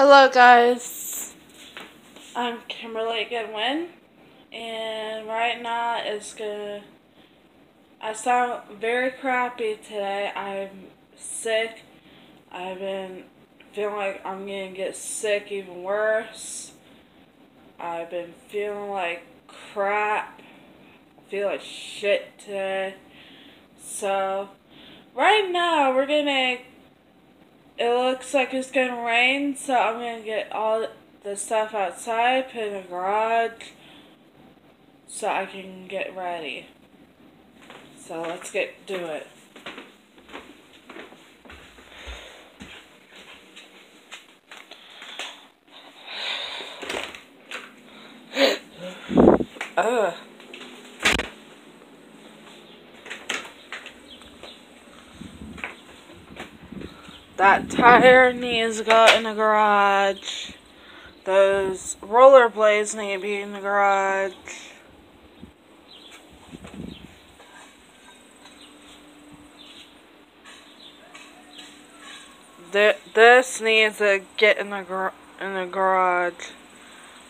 Hello guys, I'm Kimberly Goodwin, and right now I sound very crappy today. I'm sick. I've been feeling like I'm gonna get sick even worse. I've been feeling like crap. I feel like shit today. So, right now it looks like it's gonna rain, so I'm gonna get all the stuff outside, put in the garage, so I can get ready. So let's get do it. Ugh. That tire needs to go in the garage. Those rollerblades need to be in the garage. This needs to get in the garage.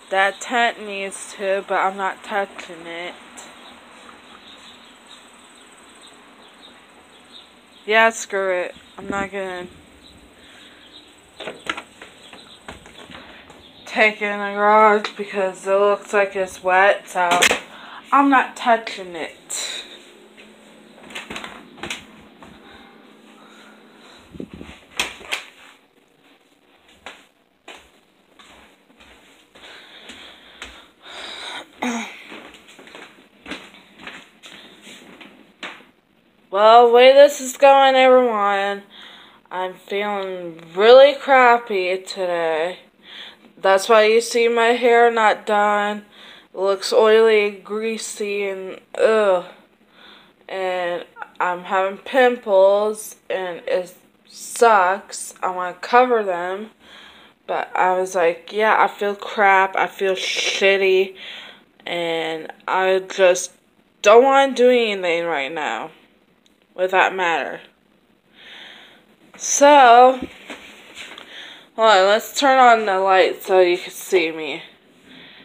That tent needs to, but I'm not touching it. Yeah, screw it. I'm not gonna take it in the garage because it looks like it's wet, so I'm not touching it. Well, the way this is going, everyone, I'm feeling really crappy today. That's why you see my hair not done. It looks oily, greasy, and ugh. And I'm having pimples, and it sucks. I want to cover them. But I was like, yeah, I feel crap. I feel shitty. And I just don't want to do anything right now with that matter. So, hold on, let's turn on the light so you can see me.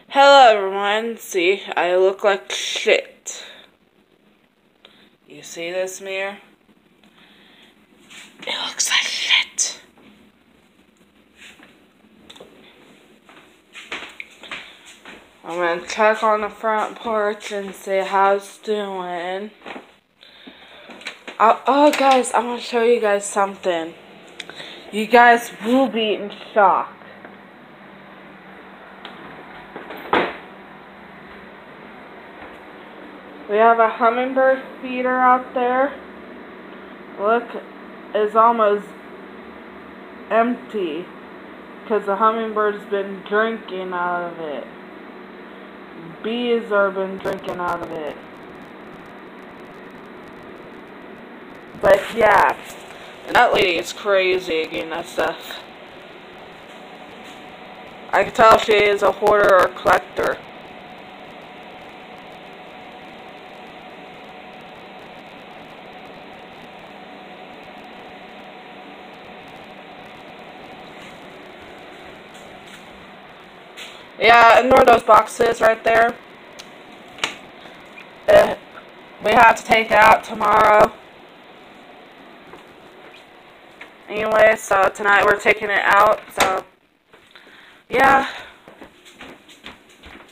Hello everyone, see, I look like shit. You see this mirror? It looks like shit. I'm gonna check on the front porch and see how it's doing. Oh guys, I want to show you guys something. You guys will be in shock. We have a hummingbird feeder out there. Look, it's almost empty because the hummingbird's been drinking out of it. Bees have been drinking out of it. But yeah, and that lady is crazy again, that stuff. I can tell she is a hoarder or collector. Yeah, ignore those boxes right there. We have to take it out tomorrow. Anyway, so tonight we're taking it out, so yeah.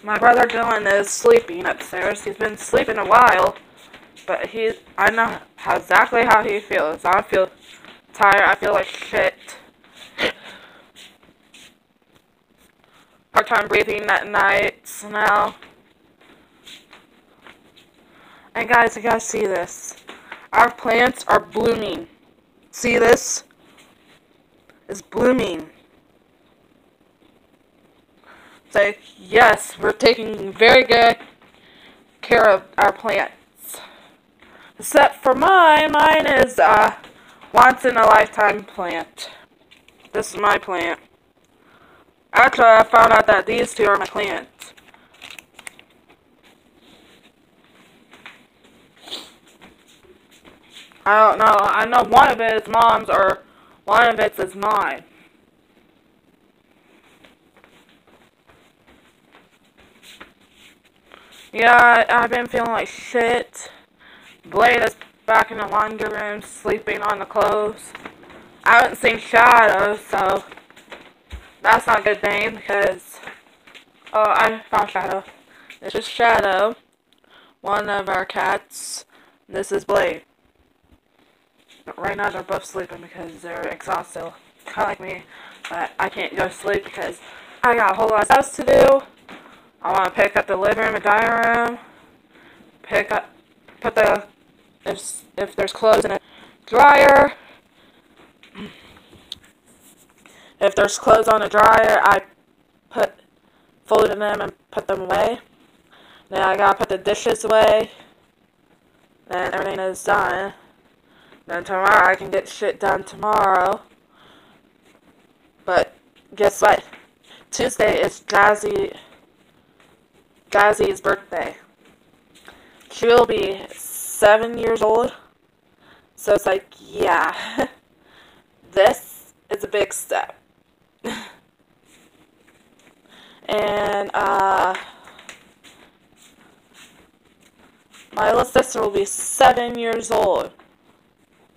My brother Dylan is sleeping upstairs. He's been sleeping a while, but I know exactly how he feels. I feel tired. I feel like shit. Hard time breathing at nights now. And guys, you guys see this. Our plants are blooming. See this? It's blooming. It's like, yes, we're taking very good care of our plants. Except for mine. Mine is once in a lifetime plant. This is my plant. Actually, I found out that these two are my plants. I don't know. I know one of it is mom's or one of it is mine. Yeah, I've been feeling like shit. Blade is back in the laundry room, sleeping on the clothes. I haven't seen Shadow, so that's not a good thing because... Oh, I found Shadow. This is Shadow, one of our cats. This is Blade. Right now they're both sleeping because they're exhausted, kind of like me. But I can't go to sleep because I got a whole lot of stuff to do. I want to pick up the living room and dining room. Put the, if there's clothes in a dryer. If there's clothes on the dryer, I folded them and put them away. Then I gotta put the dishes away. Then everything is done. Then tomorrow I can get shit done tomorrow. But guess what? Tuesday is Jazzy's birthday. She will be 7 years old. So it's like, yeah. This is a big step. And, my little sister will be 7 years old.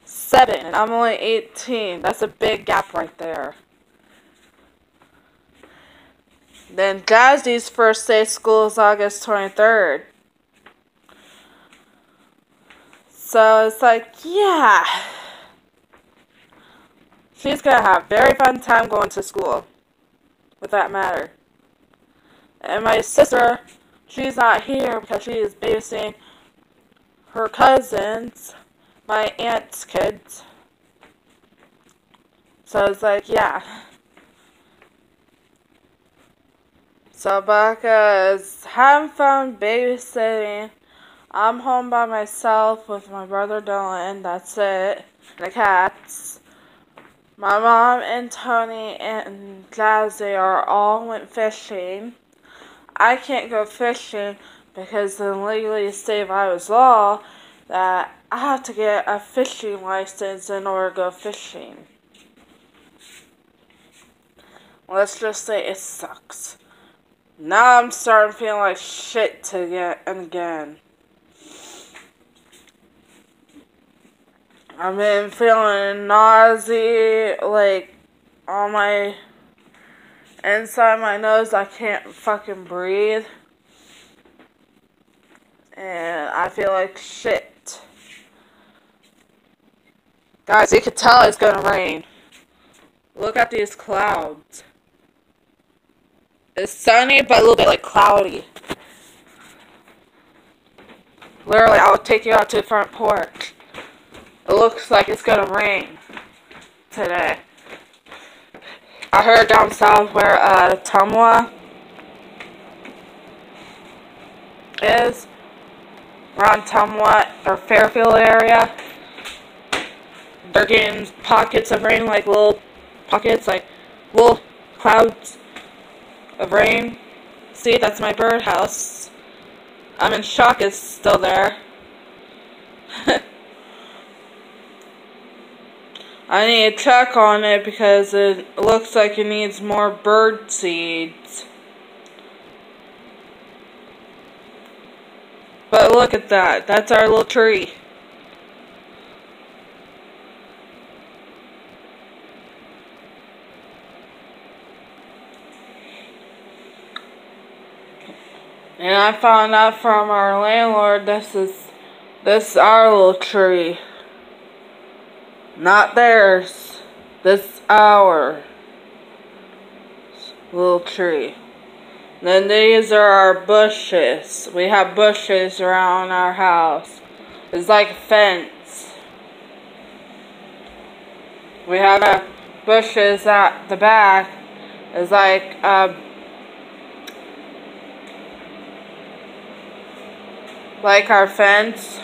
7, and I'm only 18. That's a big gap right there. Then Jazzy's first day of school is August 23rd. So it's like, yeah. She's gonna have a very fun time going to school. With that matter. And my sister, she's not here because she is babysitting her cousins, my aunt's kids. So it's like, yeah. So Becca's having fun babysitting. I'm home by myself with my brother Dylan. That's it. The cats. My mom and Tony and Jazzy all went fishing. I can't go fishing because in legally state of Iowa's law that I have to get a fishing license in order to go fishing. Let's just say it sucks. Now I'm starting feeling like shit again. I've been feeling nausea, like, on my inside my nose. I can't fucking breathe. And I feel like shit. Guys, you can tell it's gonna rain. Look at these clouds. It's sunny, but a little bit like cloudy. Literally, I'll take you out to the front porch. It looks like it's gonna rain today. I heard down south where Tumwa is, around Tumwa or Fairfield area, they're getting pockets of rain, like little pockets, like little clouds of rain. See, that's my birdhouse. I'm in shock it's still there. I need to check on it because it looks like it needs more bird seeds. But look at that. That's our little tree. And I found out from our landlord this is our little tree. Not theirs. This is our little tree. Then these are our bushes. We have bushes around our house. It's like a fence. We have bushes at the back. It's like our fence.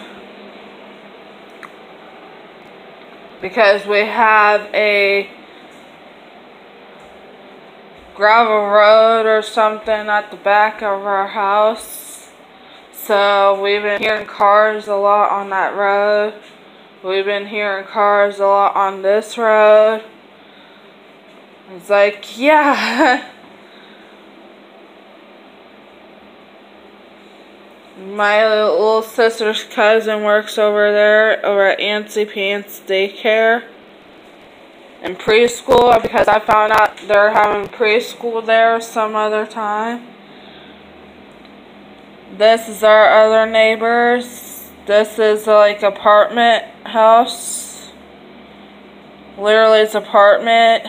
Because we have a gravel road or something at the back of our house. So we've been hearing cars a lot on that road. We've been hearing cars a lot on this road. It's like, yeah. My little sister's cousin works over there, over at Antsy Pants Daycare and preschool, because I found out they're having preschool there some other time. This is our other neighbors. This is like apartment house. Literally it's apartment.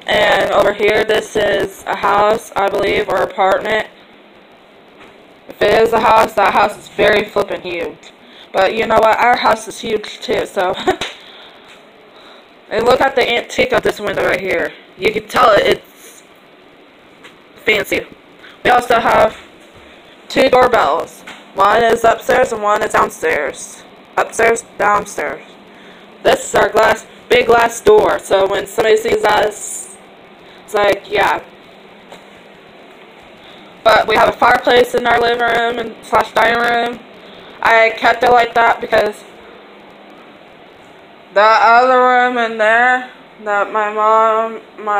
And over here this is a house, I believe, or apartment. If it is a house, that house is very flippin' huge. But you know what? Our house is huge too, so. And look at the antique of this window right here. You can tell it's fancy. We also have 2 doorbells. One is upstairs and one is downstairs. Upstairs, downstairs. This is our big glass door. So when somebody sees us, it's like, yeah. But we have a fireplace in our living room and / dining room. I kept it like that because that other room in there that my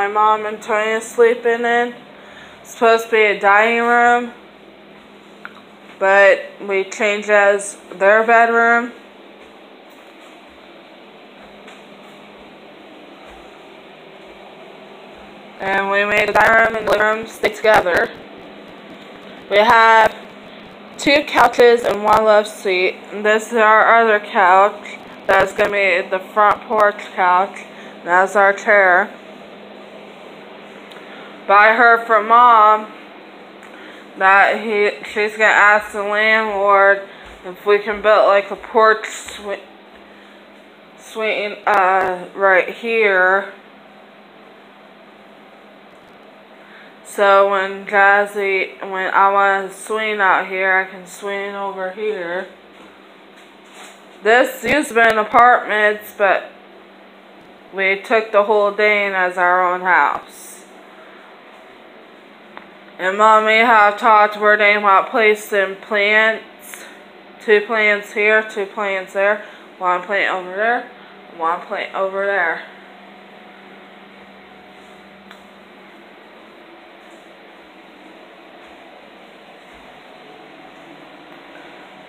mom and Tony is sleeping in is supposed to be a dining room, but we changed it as their bedroom. And we made the dining room and the living room stay together. We have 2 couches and 1 love seat. And this is our other couch. That's going to be the front porch couch. And that's our chair. But I heard from Mom that she's going to ask the landlord if we can build like a porch swing right here. So when I want to swing out here, I can swing over here. This used to be an apartment, but we took the whole thing as our own house. And Mommy have talked, we're thinking about placing plants. 2 plants here, 2 plants there. 1 plant over there, 1 plant over there.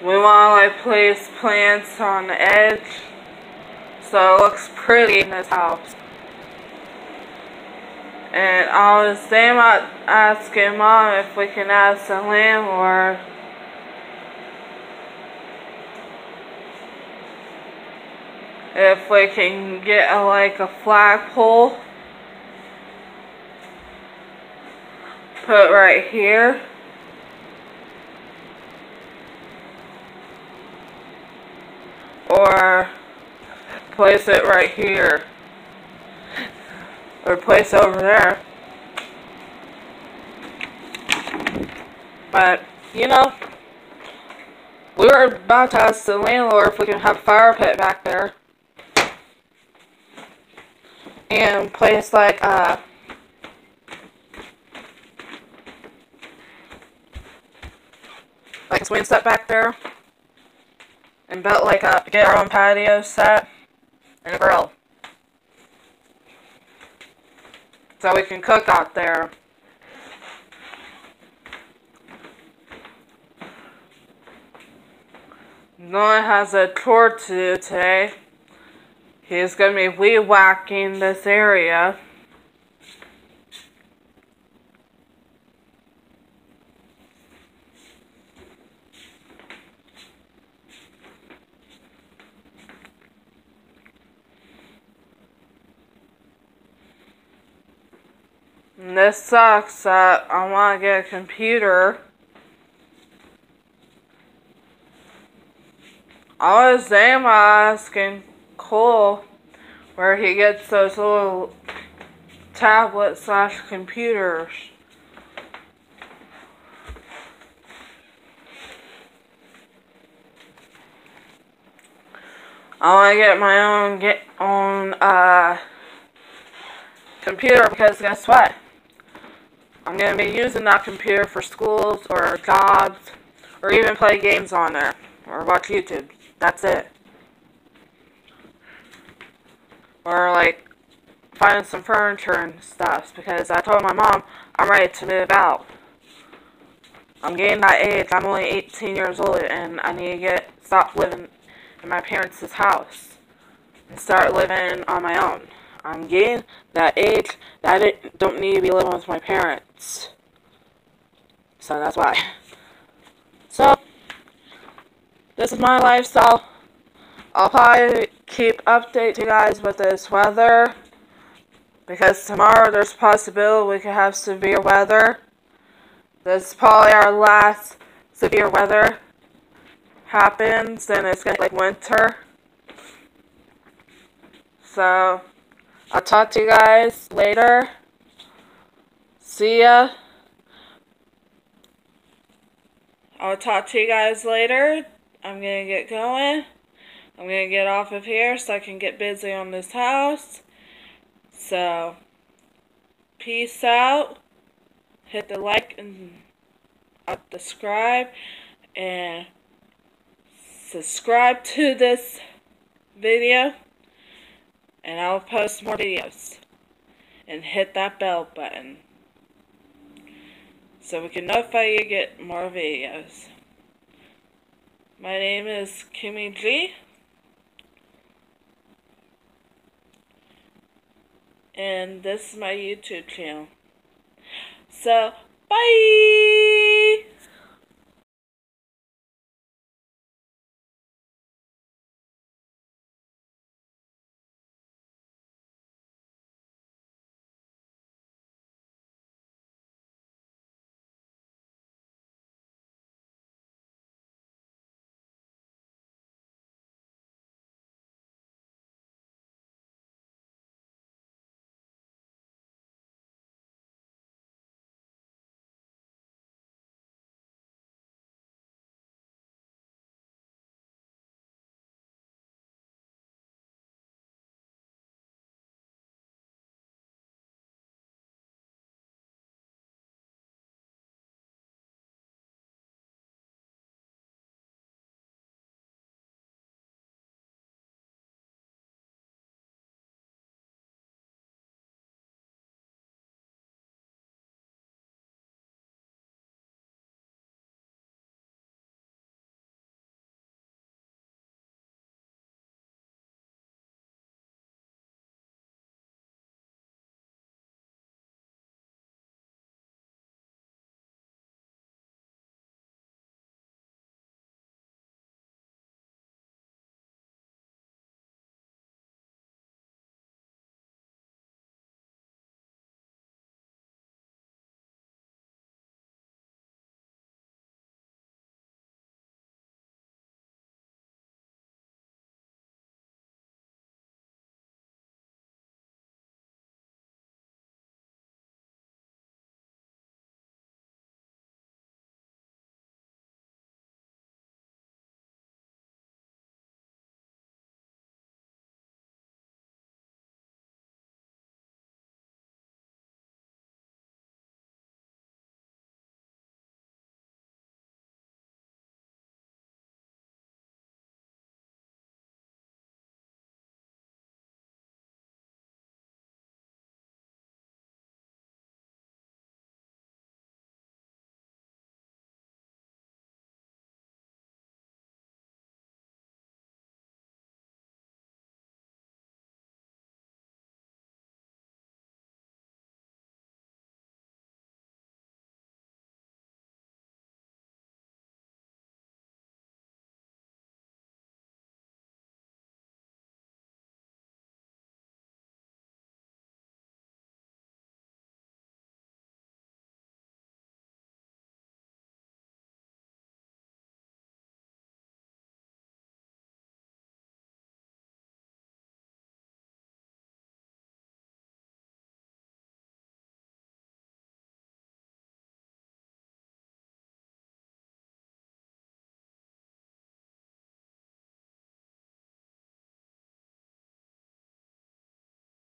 We want to like place plants on the edge so it looks pretty in this house. And I was thinking about asking Mom if we can ask the landlord if we can get like a flagpole put right here. Or place it right here. Or place it over there. But, you know, we were about to ask the landlord if we can have a fire pit back there. And place like a swing set back there. And built like get our own patio set and a grill. So we can cook out there. Noah has a chore to do today. He's going to be weed whacking this area. And this sucks that I want to get a computer. I was thinking about asking Cole where he gets those little tablets / computers. I want to get my own computer because guess what? I'm going to be using that computer for schools or jobs or even play games on there or watch YouTube. That's it. Or like finding some furniture and stuff because I told my mom I'm ready to move out. I'm getting that age. I'm only 18 years old, and I need to stop living in my parents' house and start living on my own. I'm getting that age that I don't need to be living with my parents. So that's why. So, this is my lifestyle. I'll probably keep updating you guys with this weather, because tomorrow there's a possibility we could have severe weather. This is probably our last severe weather happens, and it's going to be like winter. So, I'll talk to you guys later. See ya. I'll talk to you guys later. I'm going to get going. I'm going to get off of here so I can get busy on this house. So, peace out. Hit the like and subscribe. And subscribe to this video. And I'll post more videos. And hit that bell button, so we can notify you get more videos. My name is Kimmy G. And this is my YouTube channel. So, bye!